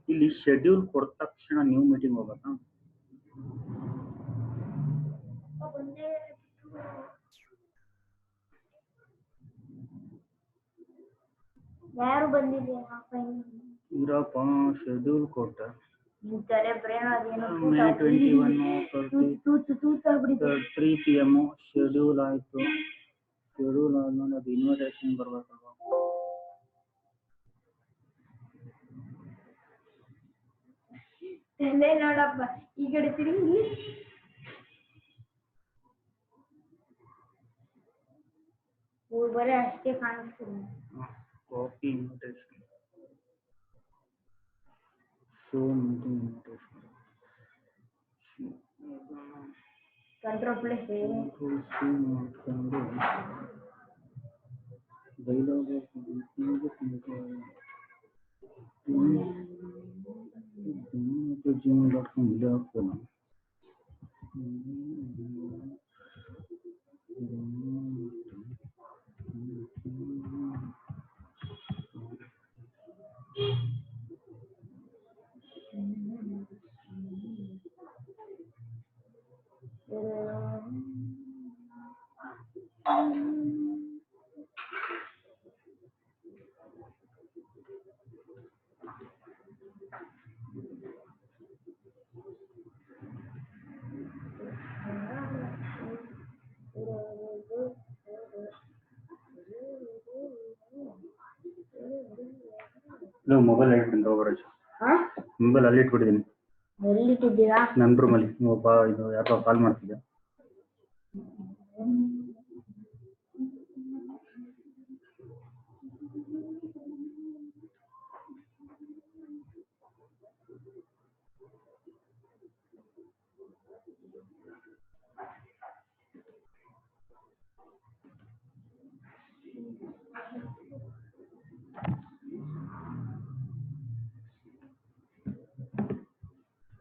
ಇಲ್ಲಿ ಶೆಡ್ಯೂಲ್ ಕೊಟ್ಟ ತಕ್ಷಣ ನ್ಯೂ ಮೀಟಿಂಗ್ ಹೋಗ್ಬೇಕಾ? ಯಾರು ಬಂದಿದೆ ಇರಪ್ಪ ಶೆಡ್ಯೂಲ್ ಕೊಟ್ಟ ಮೇ 3 PM ಶೆಡ್ಯೂಲ್ ಆಯ್ತು. ಶೆಡ್ಯೂಲ್ ಆದ್ಮೇಲೆ ಅದು ಇನ್ವಿಟೇಷನ್ ಬರ್ಬೇಕಲ್ವ? ನೋಡಪ್ಪ ಈ ಕಡೆ ತಿರುಗಿ ಬರೀ ಅಷ್ಟೇ ಕಾಣಿಸ್ತೀನಿ. Copy invitation, show meeting invitation, control plus ಮಾಡ್ಕೊಂಡು ಡೈಲಾಗ್ gmail.com ಇಲ್ಲಿ ಹಾಕ್ತೇನೆ. ಮೊಬೈಲ್ ಇಟ್ಬಿಟ್ಟು ಹೋಗ್ಬಾರ. ಮೊಬೈಲ್ ಅಲ್ಲಿ ಇಟ್ಬಿಟ್ಟಿದ್ದೀನಿ. ಎಲ್ಲಿಟ್ಟಿದ್ದೀರಾ? ನನ್ನ ರೂಮಲ್ಲಿ. ಒಬ್ಬ ಇದು ಯಾಕೋ ಕಾಲ್ ಮಾಡ್ತಿದ್ದೆ.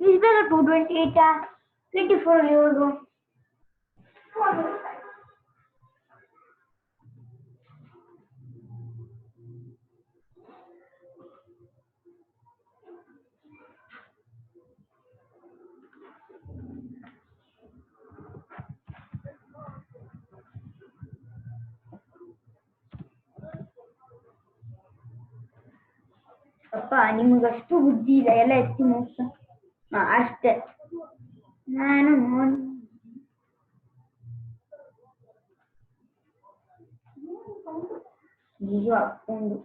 Is there a 228 24 euro? ಅಪ್ಪ ನಿಮಗಷ್ಟು ಬುದ್ಧಿ ಇಲ್ಲ, ಎಲ್ಲ ಎತ್ತಿ ಮೋಸ ಅಷ್ಟೇ. ನಾನು ಈಗ ಹಾಕೊಂಡು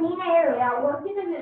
ನೀನೇ ಹೇಳು ಯಾವ original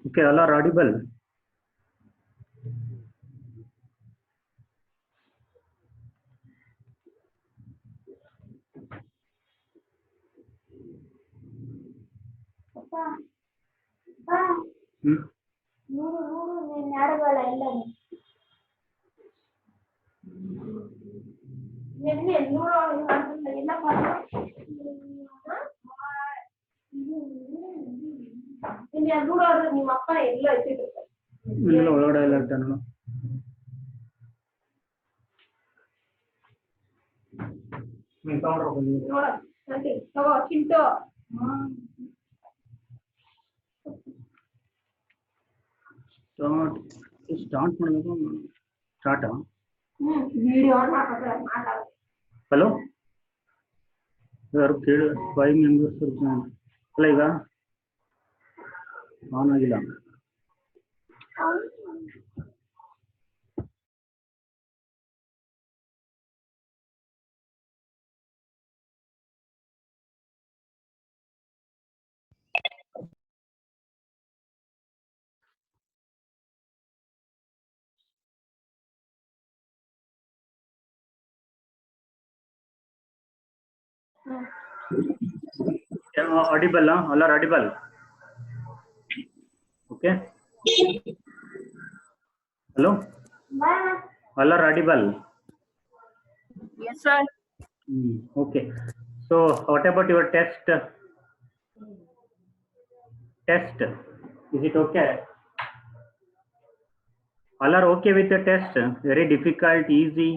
Okay, all are audible. ಅಪ್ಪ ಅಪ್ಪ ನೋಡು ನೋಡು ನೀನ್ ಆಡಬಲ್ಲ ಎಲ್ಲ ನಿನ್ನೆ ನೋಡು ಎಲ್ಲ ನಿನ್ನೆ ನೋಡೋರು ನಿಮ್ಮ ಅಪ್ಪ ಎಲ್ಲ ಇಟ್ಟಿರ್ತಾರೆ ಇಲ್ಲ ಒಳಗಡೆ ಎಲ್ಲ ಇರ್ತಾನೆ ನೋಡು. ನೋಡ ತಗೋ ಚಿಂಟು ಸ್ಟಾರ್ಟ್ ಮಾಡಬೇಕು. ಸ್ಟಾರ್ಟ್. ವಿಡಿಯೋ ಆನ್ ಮಾತಾಡ ಹಲೋ, ಯಾರು ಕೇಳಿ 5 ಮೆಂಬರ್ಸ್ ಅಲ್ಲ, ಈಗ ಆನ್ ಆಗಿಲ್ಲ. Audible, all are audible. Okay. Hello, all are audible. Yes, sir. Okay. So what about your test? Test, is it okay? All are okay with the test? Very difficult, easy,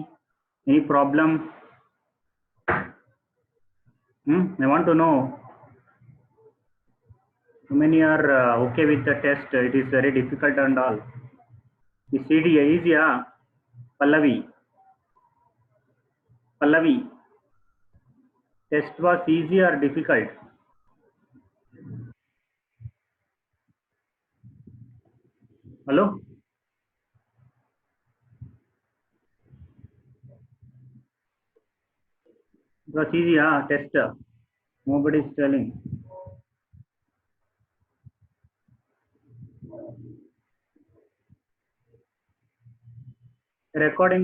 any problem? I want to know how many are okay with the test. It is very difficult and all. The CD easy, Pallavi. Pallavi, test was easy or difficult? Hello? It was easy, test. Nobody is telling. Recording.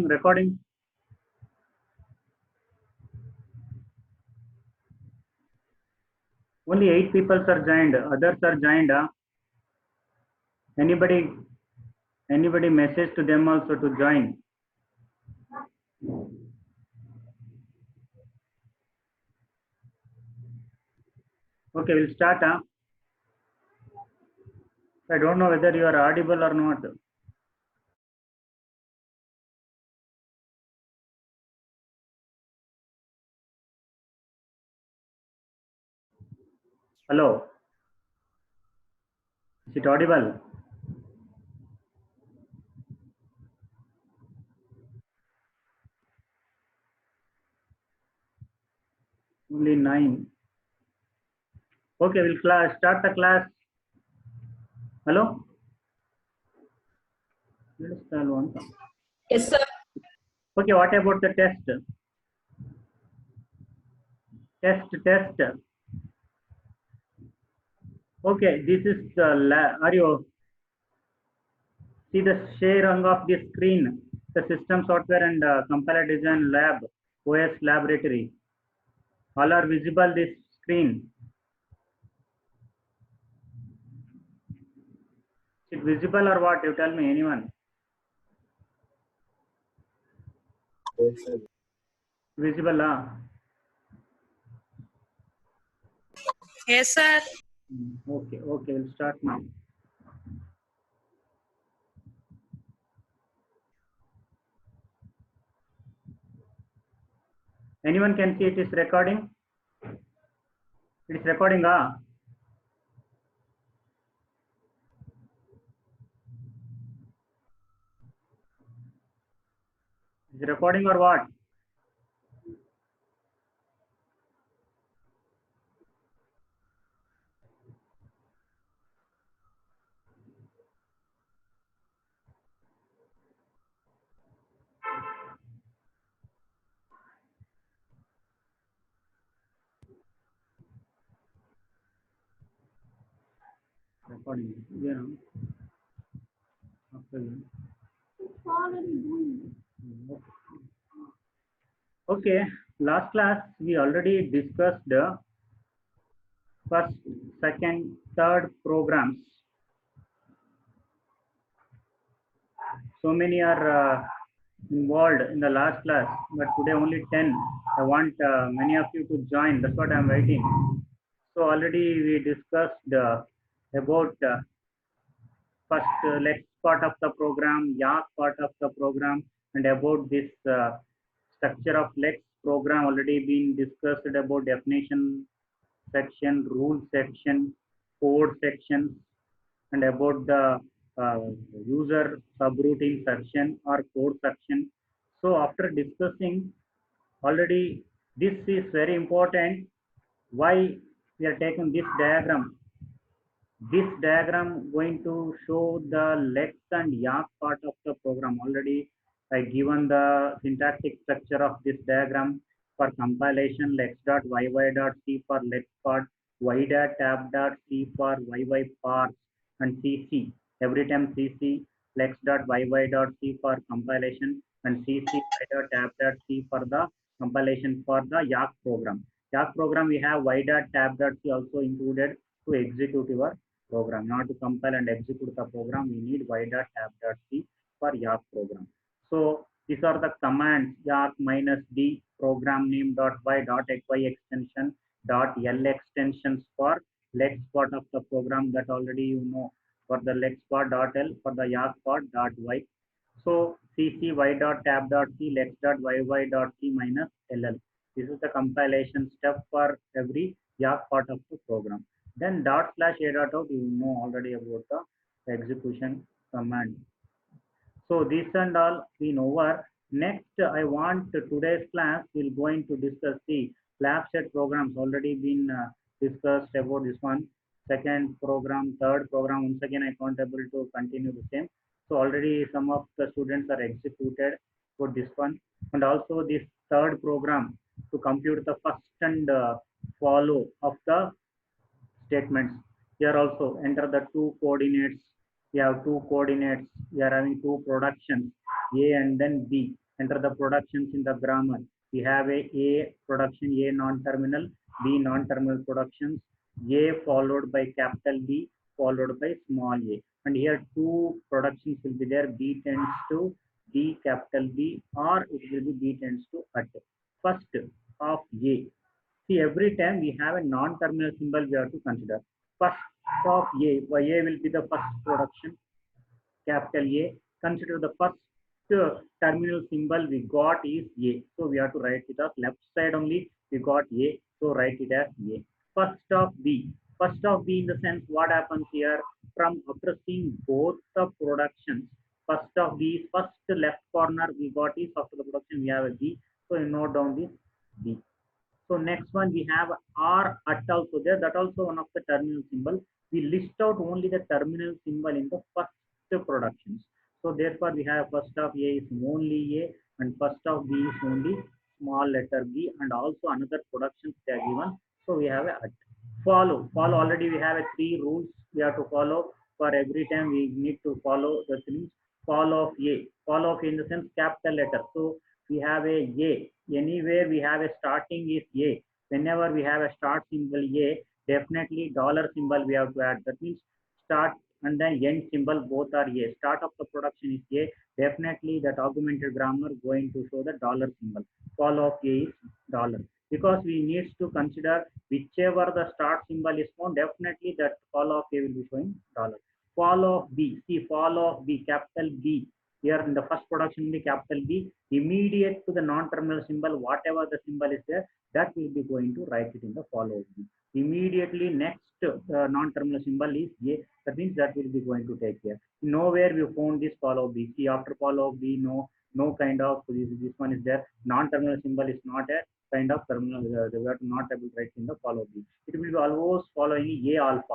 Only 8 people are joined. Others are joined. Anybody message to them also to join. Okay, we'll start. I don't know whether you are audible or not. Hello, is it audible? Only 9. Okay, we'll start the class. Hello? Yes, sir. Okay, what about the test? Test. Okay, this is the are you see the sharing of the screen? The system software and compiler design lab, OS laboratory. All are visible this screen. Is it visible or what? You tell me, anyone? Visible, Yes, sir. Okay, we'll start now. Anyone can see it is recording? It is recording, Is it recording or what? accordingly. You know, after It's already doing. okay, last class we already discussed the first, second, third programs. So many are involved in the last class, but today only 10. I want many of you to join. That's what I'm waiting. So already we discussed about first Lex part of the program, Yak part of the program, and about this structure of Lex program already been discussed about definition section, rule section, code sections, and about the uh, user subroutine section or code section. So after discussing already, this is very important. Why we are taking this diagram? This diagram going to show the Lex and Yak part of the program. Already I given the syntactic structure of this diagram for compilation lex.yy.c for Lex part, y.tab.c for yy parts, and cc. Every time cc lex.yy.c for compilation and cc y.tab.c for the compilation for the Yak program. Yak program we have y.tab.c also included to execute your program. Not to compile and execute the program, we need y.tab.c for Yak program. So these are the commands: Yak -d program name .y extension .l extensions for Lex part of the program, that already you know, for the Lex part .l, for the Yak part .y. So cc y.tab.c lex.yy.c minus ll. This is the compilation step for every Yak part of the program. Then dot slash a dot out, you know already about the execution command. So this and all been over. Next, I want today's class we're going to discuss the lab set programs. Already been discussed about this one. Second program, third program. Once again, I can't able to continue the same. So already some of the students are executed for this one, and also this third program to compute the first and follow of the statements. Here also enter the two coordinates. We have two coordinates. We are having two productions, A and then B. Enter the productions in the grammar. We have A production, A non-terminal, B non-terminal productions, A followed by capital B followed by small a. And here two productions will be there. B tends to B capital B, or it will be B tends to at. First of A. See, every time we have a non-terminal symbol, we have to consider. First of A, A will be the first production, capital A. Consider the first terminal symbol we got is A. So we have to write it as left side only, we got A. So write it as A. First of B. First of B in the sense what happens here, from after seeing both the productions, first of B is first left corner we got is after the production we have a B. So you note down this B. So next one we have R at also there. That also one of the terminal symbol. We list out only the terminal symbol in the first productions. So therefore we have first of A is only A and first of B is only small letter B, and also another productions they are given. So we have a at. Follow. Follow already we have a three rules we have to follow. For every time we need to follow the things. Follow of A. Follow of A in the sense capital letter. So we have a A. Anywhere we have a starting is A. Whenever we have a start symbol A, definitely dollar symbol we have to add. That means start and then end symbol both are A. Start of the production is A. Definitely that augmented grammar going to show the dollar symbol. Follow of A is dollar. Because we need to consider whichever the start symbol is found, definitely that follow of A will be showing dollar. Follow of B. See, follow of B, capital B. Here in the first production the capital B, immediate to the non-terminal symbol, whatever the symbol is there, that will be going to write it in the follow of B. Immediately next non-terminal symbol is A, that means that will be going to take here. Nowhere we found this follow of B. See, after follow of B, no kind of this one is there. Non-terminal symbol is not a kind of terminal. We are not able to write in the follow B. It will be always following A alpha.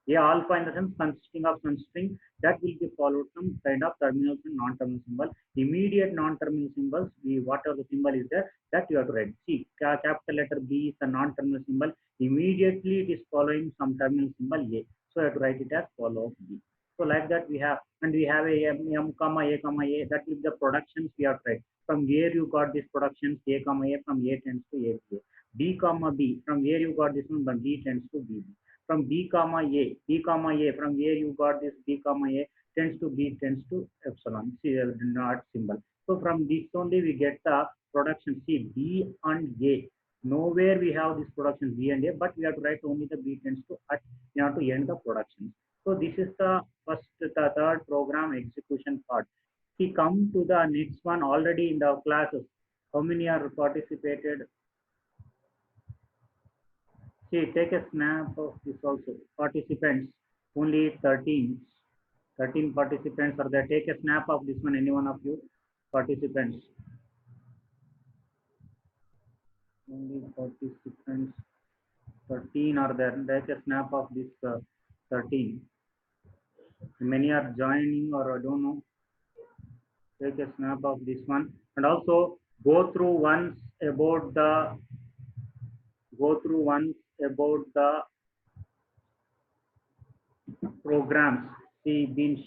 A alpha in the sense consisting of some string that will be followed some kind of terminals and non-terminal symbol. Immediate non-terminal symbols, whatever the symbol is there, that you have to write. See, capital letter B is the non-terminal symbol. Immediately it is following some terminal symbol A. So I have to write it as follow B. So like that we have, and we have a M comma A comma A, that is the productions we have tried. From where you got this productions A comma A, from A tends to A to A. B comma B, from where you got this one, but B tends to B. From B comma A, from where you got this B comma A tends to B tends to epsilon, see not symbol. So from this only we get the production, see B and A. Nowhere we have this production B and A, but we have to write only the B tends to at, we have to end the production. So this is the first, the third program execution part. We come to the next one already in the classes. How many are participated? See, take a snap of this also. Participants, only 13. 13 participants are there. Take a snap of this one, any one of you. Participants. Only participants. 13 are there. Take a snap of this 13. Many are joining, or I don't know. Take a snap of this one. And also go through once about the programs. See, been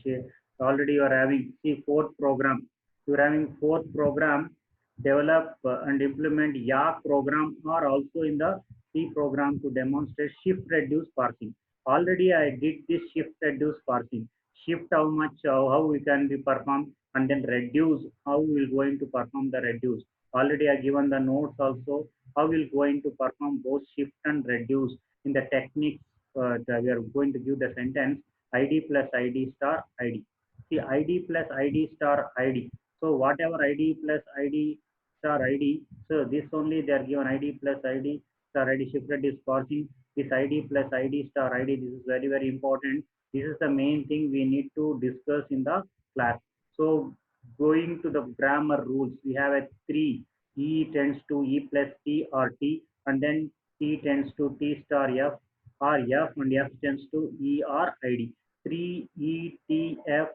already you are having, see, fourth program. You are having fourth program. Develop and implement YAK program, or also in the C program to demonstrate shift reduce parsing. Already I did this shift reduce parsing. Shift how much, how we can be performed, and then reduce how we will going to perform the reduce. Already I given the notes also how we will going to perform both shift and reduce in the techniques. We are going to give the sentence ID plus ID star ID. See, ID plus ID star ID. So whatever ID plus ID star ID, so this only they are given ID plus ID star ID shifted is parsing. This ID plus ID star ID, this is very very important. This is the main thing we need to discuss in the class. So going to the grammar rules, we have a 3. E tends to E plus T or T, and then T tends to T star F, or F and F tends to E or ID. 3 E T F,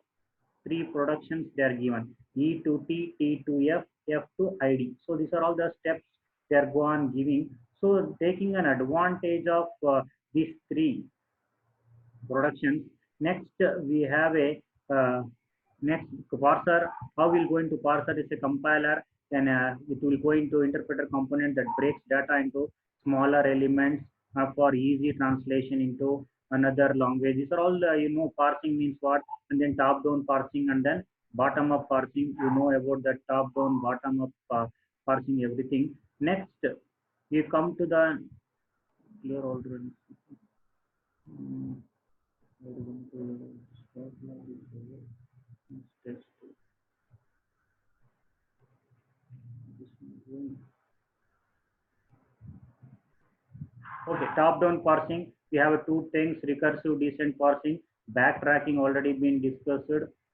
3 productions they are given. E to T, T to F, F to ID. So these are all the steps they are go on giving. So taking an advantage of these 3 productions. Next we have a next parser. How we'll go into parser is a compiler. Then it will go into interpreter component that breaks data into smaller elements for easy translation into another language. These are all parsing means what, and then top down parsing, and then bottom up parsing. You know about the top down, bottom up parsing, everything. Next we come to the clear already. Okay, top-down parsing. We have 2 things: recursive descent parsing, backtracking already been discussed.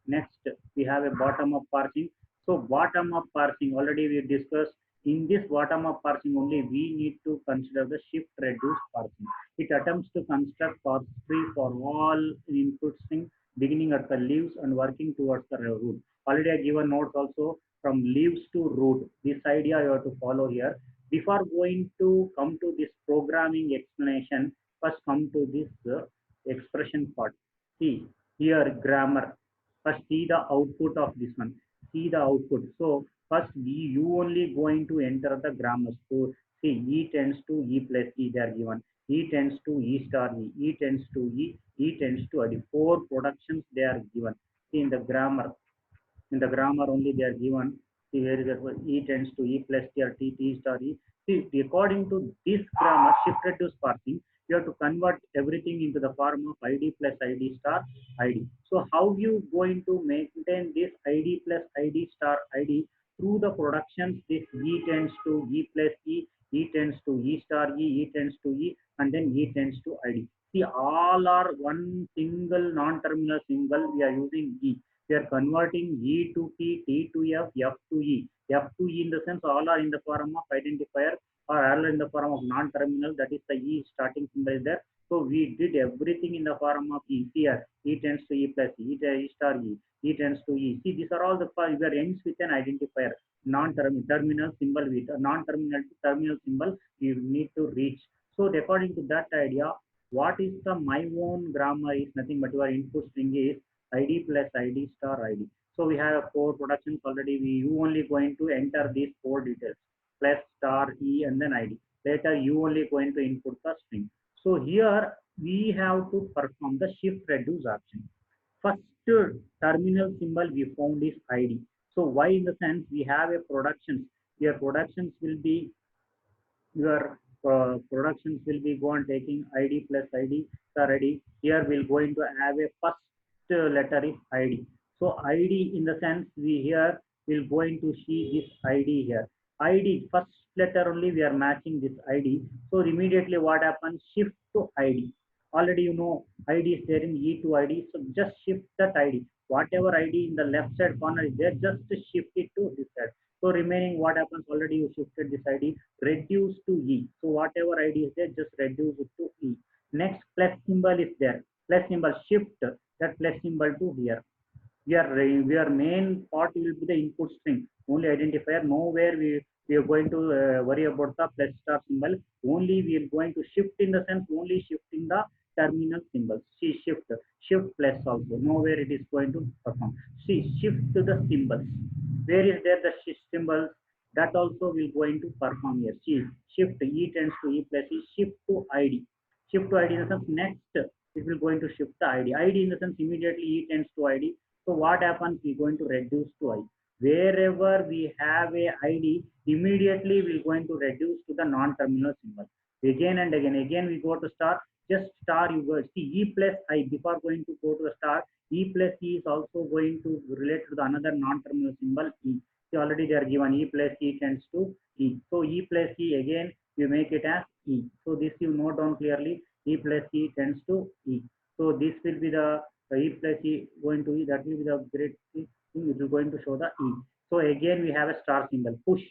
Next, we have a bottom-up parsing. So bottom-up parsing already we discussed. In this bottom-up parsing only, we need to consider the shift reduce parsing. It attempts to construct parse tree for all inputs beginning at the leaves and working towards the root. Already I given notes also from leaves to root. This idea you have to follow here. Before going to come to this programming explanation, first come to this expression part. See here grammar. First see the output of this one. See the output. So first you only going to enter the grammar. So see E tends to E plus E, they are given. E tends to E star E, E tends to E, E tends to ID. 4 productions they are given. See in the grammar. In the grammar only they are given. See here is E tends to E plus T or T, T star E. See, according to this grammar, shift reduce parsing, you have to convert everything into the form of ID plus ID star ID. So how you going to maintain this ID plus ID star ID through the productions? This E tends to E plus E, E tends to E star E, E tends to E, and then E tends to ID. See, all are one single non-terminal symbol. We are using E. We are converting E to T, T to F, F to E. F to E in the sense all are in the form of identifier, or all in the form of non-terminal, that is the E starting symbol is there. So we did everything in the form of E. Here, E tends to E plus E, E star E, E tends to E. See, these are all the where ends with an identifier, non-terminal symbol with a non-terminal to terminal symbol you need to reach. So according to that idea, What is the my own grammar is nothing but your input string is id plus id star id. So we have four productions already. You only going to enter these four details plus star e and then id. Later you only going to input the string. So here we have to perform the shift reduce action. First terminal symbol we found is id. So why in the sense we have a productions. Your productions will be your productions will be go on taking id plus id star id. Here we'll going to have a first letter is id. So id in the sense we here will going to see this id here. Id first letter only we are matching this id. So immediately what happens, shift to id. Already you know id is there in e to id. So just shift that id, whatever id in the left side corner is there, just shift it to this side. So remaining what happens, already you shifted this id, reduce to E. So whatever ID is there, just reduce it to E. Next plus symbol is there. Plus symbol shift that plus symbol to here. Your main part will be the input string. Only identifier. Nowhere we are going to worry about the plus star symbol. Only we are going to shift in the sense only shifting the terminal symbols. See shift plus also. Nowhere it is going to perform. See shift to the symbols. Where is there the shift symbols? That also will going to perform here. See shift E tends to E plus E. Shift to ID. Shift to ID in the sense next it will going to shift the ID. ID in the sense immediately E tends to ID. So what happens? We're going to reduce to I. Wherever we have a ID, immediately we're going to reduce to the non-terminal symbol. Again and again. Again we go to star. Just star you go. See E plus I before going to go to the star. E plus E is also going to relate to the another non-terminal symbol E. See already they are given E plus E tends to E. So E plus E again you make it as E. So this you note down clearly. E plus E tends to E. So this will be the E plus E going to E, that will be the great thing, it will going to show the E. So again we have a star symbol, push.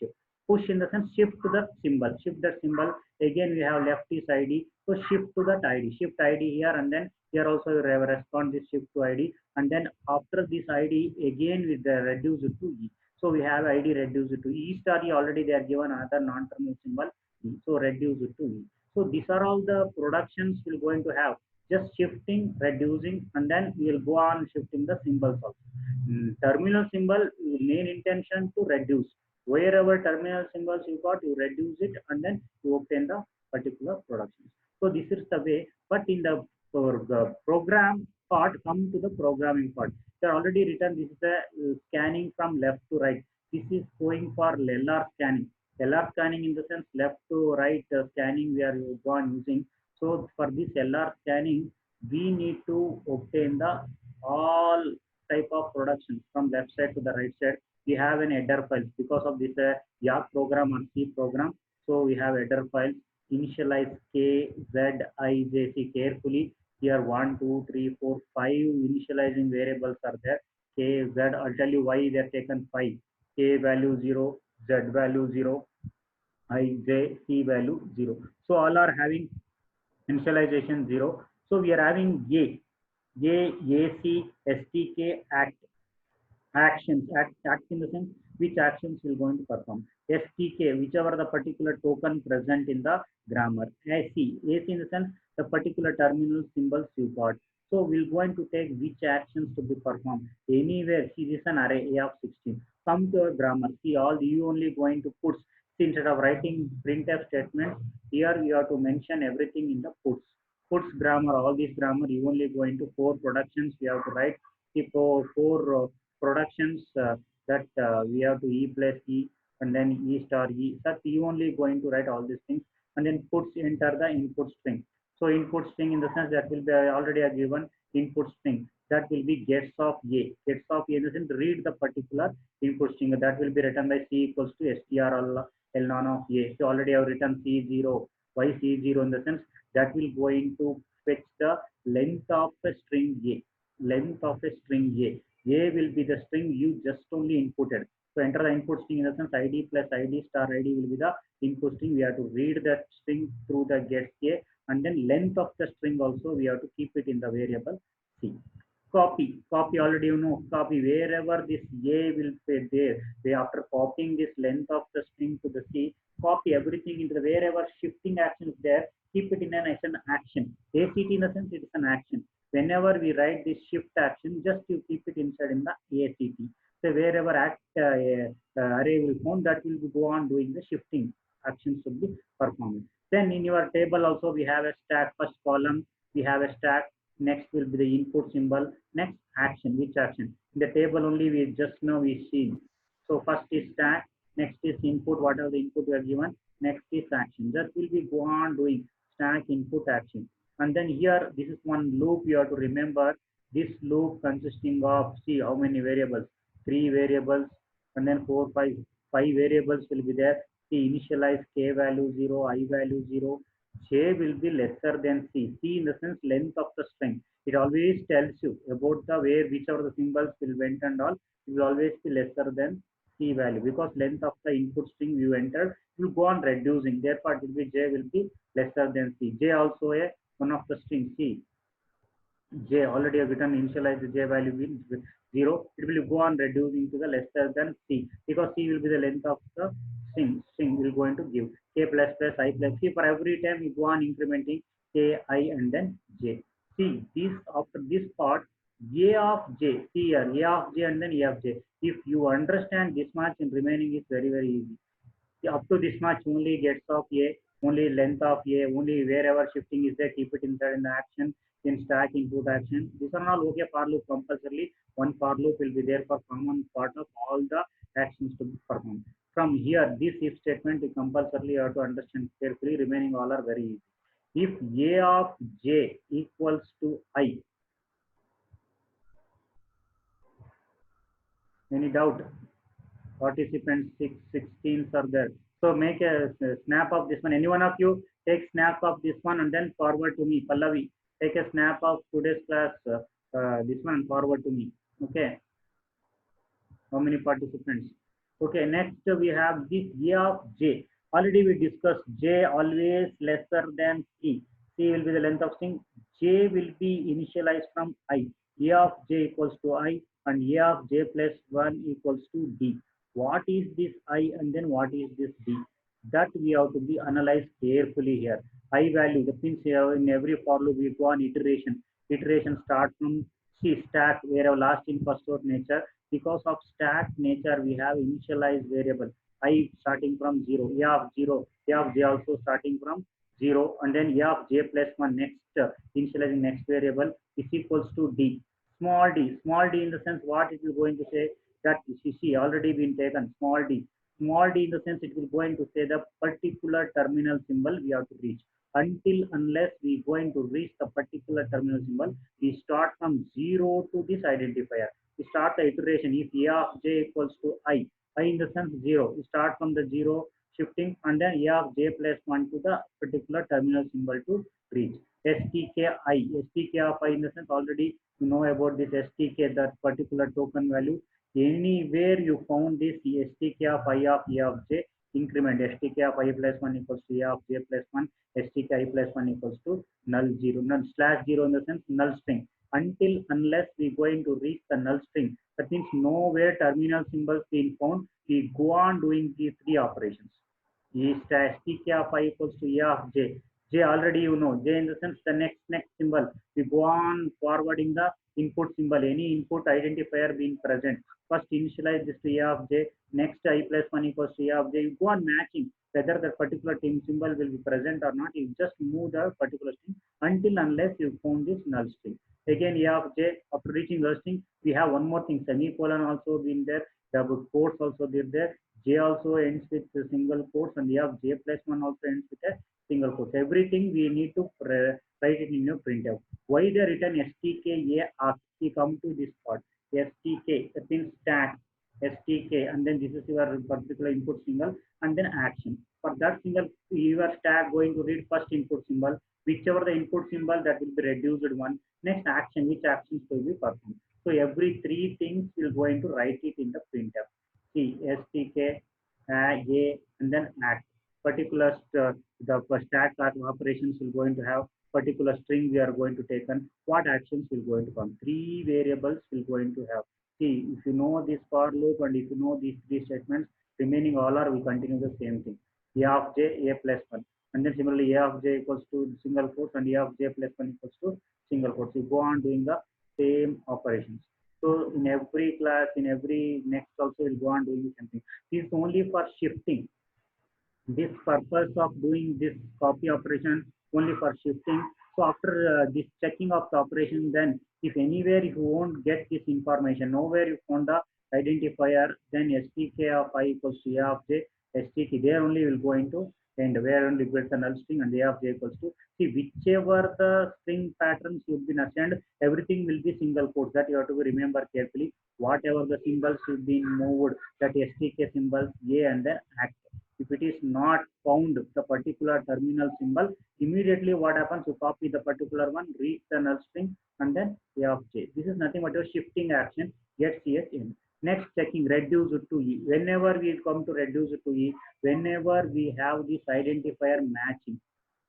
Push in the sense shift to the symbol, shift that symbol. Again we have left is ID, so shift to that ID, shift ID here and then here also you have respond this shift to ID and then after this ID again with the reduce it to E. So we have ID reduce it to E star E, already they are given another non-terminal symbol E, so reduce it to E. So these are all the productions we're going to have, just shifting, reducing, and then we will go on shifting the symbols also. Terminal symbol, main intention to reduce. Wherever terminal symbols you got, you reduce it and then you obtain the particular productions. So this is the way, but in the, for the program part, come to the programming part. They are already written, this is the scanning from left to right. This is going for LR scanning. LR scanning in the sense left to right scanning we are gone using. So for this LR scanning, we need to obtain the all type of productions from left side to the right side. We have an header file because of this YARC program or C program. So we have header file, initialize K, Z, I, J, C carefully. Here 1, 2, 3, 4, 5 initializing variables are there. K, Z, I'll tell you why they are taken 5. K value 0, Z value 0, I, J, C value 0. So all are having initialization 0. So we are having AC, STK, act in the sense which actions will going to perform. STK, whichever the particular token present in the grammar. AC in the sense the particular terminal symbols you got. So we're going to take which actions to be performed. Anywhere, see this is an array A of 16. Come to a grammar. See all you only going to put. See, instead of writing printf statements, here you have to mention everything in the puts. Puts grammar, all these grammar, you only going to four productions. You have to write four productions that we have to E plus E and then E star E. Such you only going to write all these things and then puts enter the input string. So input string in the sense that will be already a given input string. That will be gets of A. Gets of A in the sense read the particular input string. That will be written by C equals to str ln of A. So already I have written C0. Why C0 in the sense that will going to fetch the length of a string A. Length of a string A. A will be the string you just only inputted. So enter the input string in the sense ID plus ID star ID will be the input string. We have to read that string through the get A and then length of the string also we have to keep it in the variable C. Copy already you know, copy wherever this A will be there. They after copying this length of the string to the C, copy everything into the wherever shifting action is there, keep it in an action. ACT in the sense it is an action. Whenever we write this shift action, just you keep it inside in the ACT. So wherever array will found, that will go on doing the shifting actions to be performed. Then in your table also we have a stack. First column we have a stack. Next will be the input symbol. Next action. Which action? In the table only we just now we see. So first is stack. Next is input. Whatever the input we are given. Next is action. That will be go on doing stack input action. And then here this is one loop you have to remember. This loop consisting of, see how many variables, 3 variables, and then 4, 5 variables will be there. C initialize k value 0, I value 0, j will be lesser than c. C in the sense length of the string. It always tells you about the where whichever the symbols will went and all, it will always be lesser than c value, because length of the input string you entered will go on reducing. Therefore, it will be j will be lesser than c. J also a one of the string c. J already have written initialize the j value with 0. It will go on reducing to the lesser than c, because c will be the length of the string will going to give k plus plus I plus c. For every time you go on incrementing k, I, and then j. See this after this part, a of j. See here a of j and then a of j. If you understand this much, and remaining is very easy. Up to this much only gets of a, only length of a, only wherever shifting is there, keep it inside in the action, in stack input action. These are all okay for loop compulsorily. One for loop will be there for common part of all the actions to be performed. From here, this if statement is compulsorily you have to understand carefully. Remaining all are very easy. If a of j equals to I, any doubt? Participants 16 are there. So make a snap of this one. Any one of you take snap of this one and then forward to me. Pallavi, take a snap of today's class. This one and forward to me. Okay. How many participants? Okay. Next we have this A of j. Already we discussed j always lesser than c. C will be the length of string. J will be initialized from I. A of j equals to I and A of j plus 1 equals to d. What is this I and then what is this d? That we have to be analyzed carefully here. I value, that means here in every for loop we go on iteration. Iteration start from C stack, where last in first out nature. Because of stack nature, we have initialized variable I starting from 0, A of 0, A of j also starting from 0, and then A of j plus 1 next, initializing next variable is equals to d. Small d in the sense what it is going to say, that CC already been taken, small d in the sense it will going to say the particular terminal symbol we have to reach. Until unless we going to reach the particular terminal symbol, we start from 0 to this identifier. We start the iteration. If a of j equals to I in the sense 0, we start from the 0 shifting and then a of j plus 1 to the particular terminal symbol to reach. STK of I in the sense already you know about this STK, that particular token value. Anywhere you found this STK of I of A of j, increment STK of I plus 1 equals to A of j plus 1, STK I plus 1 equals to null 0, null slash 0 in the sense null string. Until unless we going to reach the null string, that means nowhere terminal symbols being found, we go on doing these three operations. Is STK of I equals to A of j. J already you know, j in the sense the next symbol. We go on forwarding the input symbol, any input identifier being present. First initialize this to A of j, next I plus 1 equals to A of j. You go on matching whether the particular team symbol will be present or not. You just move the particular string until unless you found this null string. Again A of j, after reaching null string, we have one more thing, semicolon also been there, the quotes also there. J also ends with a single quotes and A of j plus 1 also ends with a single quotes. Everything we need to write it in your printout. Why they written STK A? We come to this part. STK, that means stack, STK, and then this is your particular input symbol, and then action. For that single, your stack going to read first input symbol, whichever the input symbol that will be reduced one. Next action, which actions will be performed. So every three things will going to write it in the printer. See STK, A, and then act. Particular the stack operations will going to have particular string we are going to take and what actions will going to come. Three variables will going to have. See, if you know this for loop and if you know these three statements, remaining all are will continue the same thing. A of j, A plus 1. and then similarly a of j equals to single quotes and a of j plus 1 equals to single quotes. You go on doing the same operations. So in every class, in every next also, we'll go on doing the same thing. This is only for shifting. This purpose of doing this copy operation only for shifting. So after this checking of the operation, then if anywhere you won't get this information, nowhere you found the identifier, then stk of I equals to a of j, stk there only will go into, and where only get the null string, and a of j equals to, see whichever the string patterns you've been assigned, everything will be single quotes. That you have to remember carefully. Whatever the symbols should be moved, that stk symbols a and then act. If it is not found the particular terminal symbol, immediately what happens, you copy the particular one, read the null string, and then a of j. This is nothing but a shifting action, get ch in. Next, checking reduce to e. Whenever we come to reduce to e, whenever we have this identifier matching,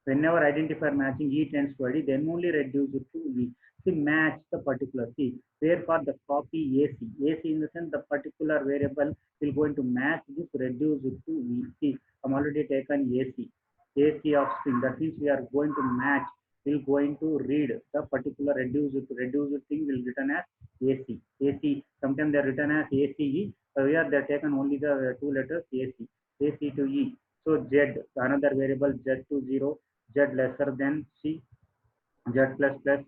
whenever identifier matching e tends to id, then only reduce it to e. See, match the particular, see, therefore the copy ac, ac in the sense the particular variable will going to match this, reduce it to e. See, I'm already taken ac, ac of string, that means we are going to match, we're going to read the particular reduce it thing will written as ac, ac, sometimes they're written as ace, so here they're taken only the two letters ac, ac to e. So z, another variable z to 0, z lesser than c, z plus plus,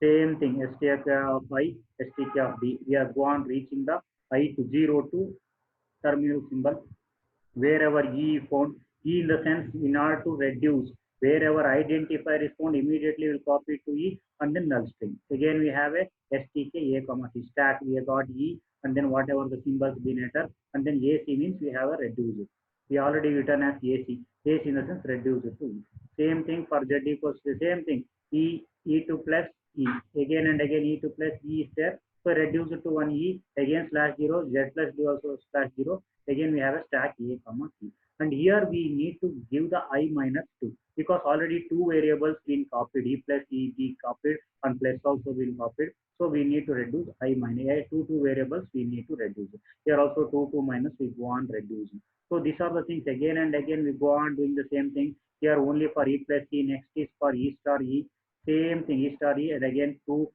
same thing, stk of I, stk of d. We are gone reaching the I to 0 to terminal symbol. Wherever e found, e in the sense in order to reduce, wherever identifier is found, immediately we'll copy to e and then null string. Again, we have a stk a comma c stack. We have got e and then whatever the symbols been entered, and then ac means we have a reduce it. We already written as ac, ac in the sense reduce it to e. Same thing for z equals to the same thing, e2 plus e. Again and again e2 plus e is there. So reduce it to 1 e, again slash 0, z plus d also slash 0. Again we have a stack a comma c, and here we need to give the I minus 2, because already two variables been copied, e plus e be copied and plus also been copied. So we need to reduce I minus a, two variables we need to reduce. Here also 2 minus, we go on reducing. So these are the things, again and again we go on doing the same thing. Here only for e plus e, next is for e star e, same thing, e star e, and again 2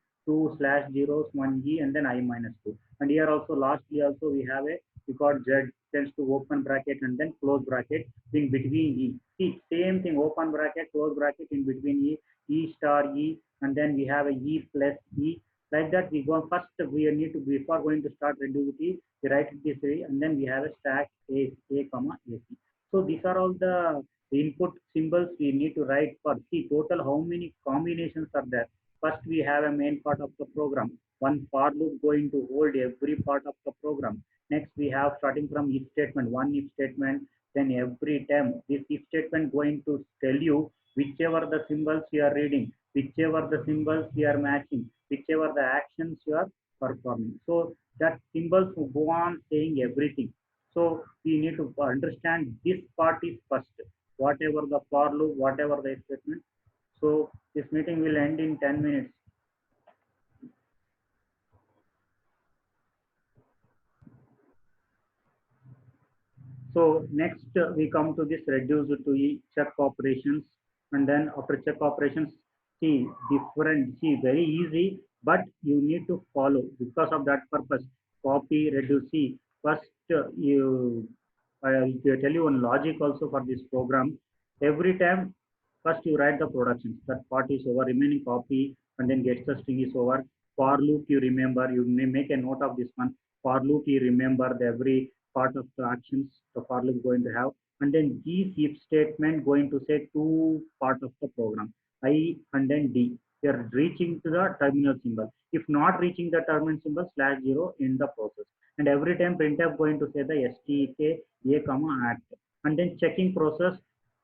slash zeros 1 e, and then I minus 2. And here also lastly also we have a, we got z tends to open bracket and then close bracket in between e. See, same thing, open bracket, close bracket in between e, e star e, and then we have a e plus e. Like that we go first, we need to, before going to start reduce e, we write it this way, and then we have a stack a comma ac. So these are all the input symbols we need to write for. See, total how many combinations are there. First we have a main part of the program, one for loop going to hold every part of the program. Next we have starting from if statement, one if statement, then every time this if statement going to tell you whichever the symbols you are reading, whichever the symbols you are matching, whichever the actions you are performing. So that symbols will go on saying everything. So we need to understand this part is first, whatever the for loop, whatever the statement. So this meeting will end in 10 minutes. So next we come to this reduce to e check operations, and then after check operations, see different, see very easy, but you need to follow. Because of that purpose, copy, reduce. See, first I'll tell you one logic also for this program. Every time, first you write the productions, that part is over, remaining copy, and then gets the string is over. For loop you remember, you may make a note of this one. For loop you remember the every part of the actions the for loop going to have, and then this if statement going to say two part of the program, I and then d. They are reaching to the terminal symbol. If not reaching the terminal symbol, slash 0 in the process. And every time printf going to say the stk a comma act, and then checking process.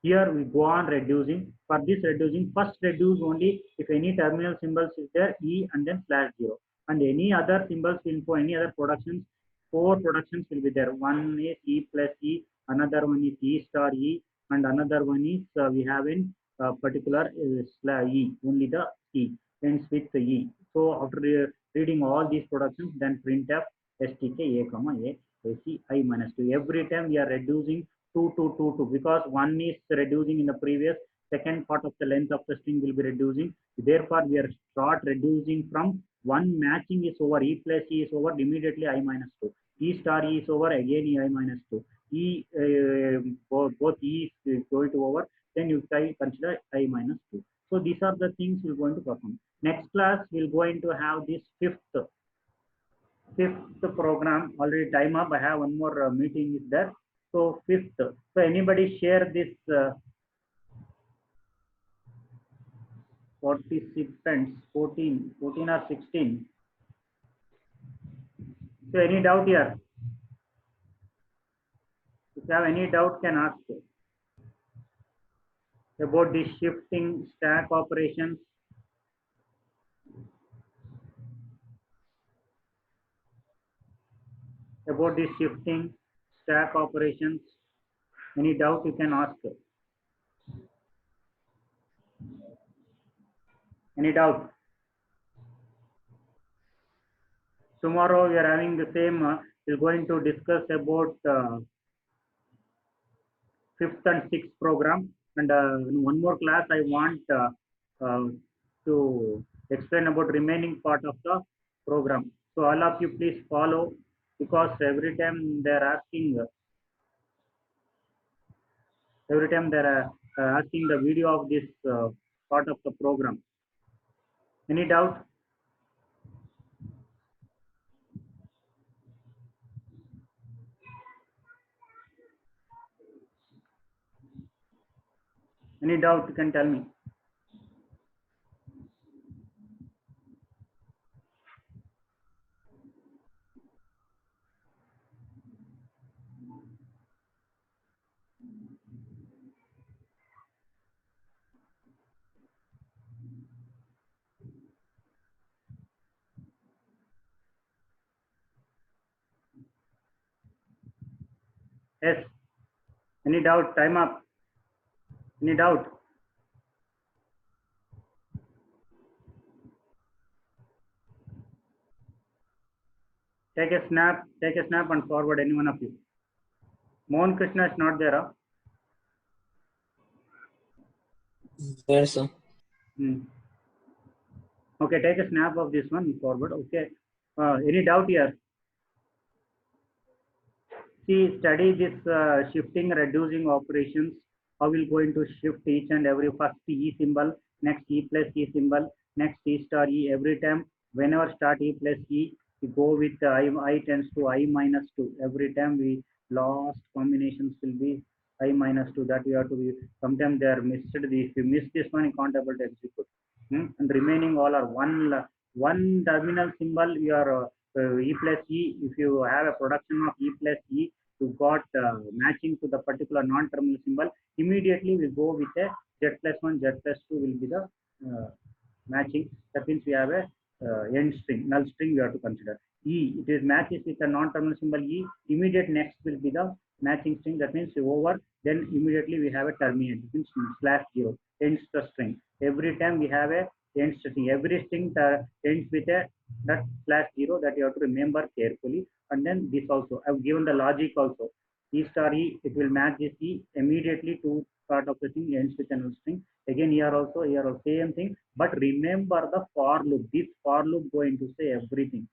Here we go on reducing. For this reducing, first reduce only if any terminal symbols is there, e and then slash 0, and any other symbols will for any other productions, four productions will be there. One is e plus e, another one is e star e, and another one is we have in particular e, only the e ends with the e. So after reading all these productions, then printf stk a comma a ac I minus 2. Every time we are reducing 2 because one is reducing in the previous, second part of the length of the string will be reducing. Therefore, we are start reducing from one matching is over, E plus E is over, immediately I minus 2. E star E is over, again E I minus 2. E, both E is going to over, then you consider I minus 2. So these are the things we're going to perform. Next class, we're going to have this fifth program. Already time up. I have one more meeting is there. So fifth. So anybody share this participants 14 or 16. So any doubt here? If you have any doubt, can ask about the shifting stack operations. About the shifting stack operations. Any doubt you can ask. Any doubt? Tomorrow we are having the same. We're going to discuss about fifth and sixth program, and one more class I want uh, to explain about remaining part of the program. So all of you please follow, because every time they are asking, asking the video of this part of the program. Any doubt? Any doubt you can tell me. Yes. Any doubt? Time up. Any doubt? Take a snap and forward, any one of you. Mohan Krishna is not there. Huh? There, sir. Okay, take a snap of this one forward. Okay. Any doubt here? See, study this shifting, reducing operations. How we're going to shift each and every first E symbol, next E plus E symbol, next E star E. Every time, whenever start E plus E, we go with I tends to I minus 2. Every time we lost combinations will be I minus 2. That we have to be, sometimes they are missed. If you miss this one, you can't able to execute. And remaining all are one terminal symbol. You are E plus E. If you have a production of E plus E, you got matching to the particular non-terminal symbol, immediately we go with a Z plus 1, Z plus 2 will be the matching. That means we have a end string, null string we have to consider. E, it is matches with a non-terminal symbol E, immediate next will be the matching string. That means over, then immediately we have a terminate, it means /0, ends the string. Every time we have a end string, every string ends with a that /0, that you have to remember carefully. And then this also, I've given the logic also. E star E, it will match this E immediately to part of the thing ends with a null string. Again, here also same thing. But remember the for loop. This for loop going to say everything.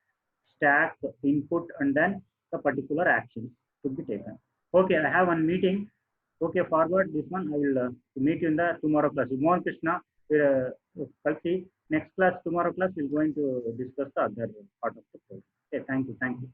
Stack, input, and then the particular actions to be taken. Okay, I have one meeting. Okay, forward this one. I will meet you in the tomorrow class. Mohan Krishna, Kalsi. Next class, tomorrow class, we're going to discuss the other part of the program. Okay, thank you. Thank you.